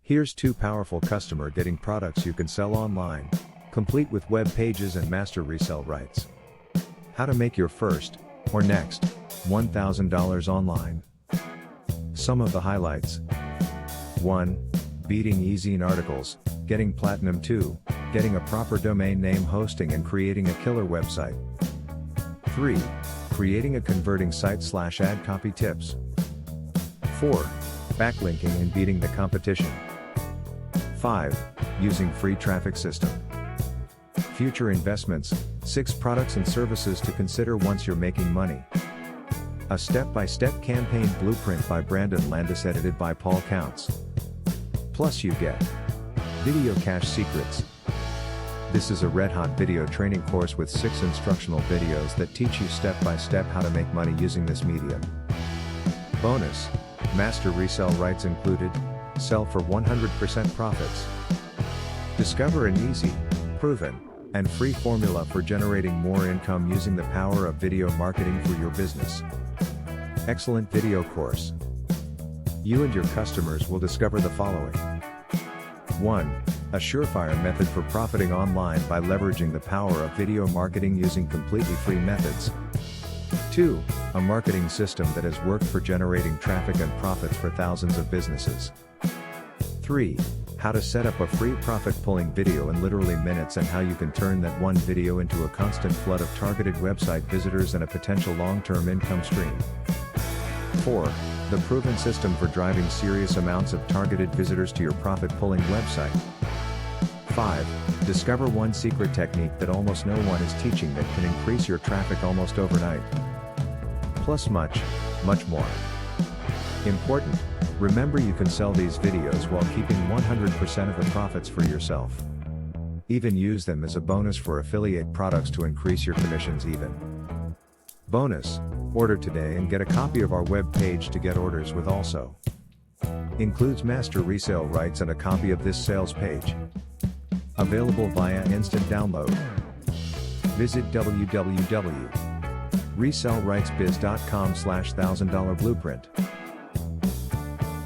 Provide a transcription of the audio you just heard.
Here's two powerful customer getting products you can sell online, complete with web pages and master resell rights. How to make your first, or next, $1,000 online. Some of the highlights. 1. Beating Ezine articles, getting Platinum. 2. Getting a proper domain name hosting and creating a killer website. 3. Creating a converting site / AdCopy tips. 4. Backlinking and beating the competition. 5. Using free traffic system. Future investments, 6 products and services to consider once you're making money. A step-by-step campaign blueprint by Brandon Landis, edited by Paul Counts. Plus you get video cache secrets. This is a red-hot video training course with 6 instructional videos that teach you step-by-step how to make money using this medium. Bonus, master resell rights included, sell for 100% profits. Discover an easy, proven, and free formula for generating more income using the power of video marketing for your business. Excellent video course. You and your customers will discover the following. 1. A surefire method for profiting online by leveraging the power of video marketing using completely free methods. 2. A marketing system that has worked for generating traffic and profits for thousands of businesses. 3. How to set up a free profit-pulling video in literally minutes and how you can turn that one video into a constant flood of targeted website visitors and a potential long-term income stream. 4. The proven system for driving serious amounts of targeted visitors to your profit-pulling website. 5. Discover one secret technique that almost no one is teaching that can increase your traffic almost overnight. Plus much, much more. Important, remember you can sell these videos while keeping 100% of the profits for yourself. Even use them as a bonus for affiliate products to increase your commissions even. Bonus, order today and get a copy of our web page to get orders with also. Includes master resale rights and a copy of this sales page. Available via instant download. Visit www.resellrightsbiz.com/$1,000 blueprint.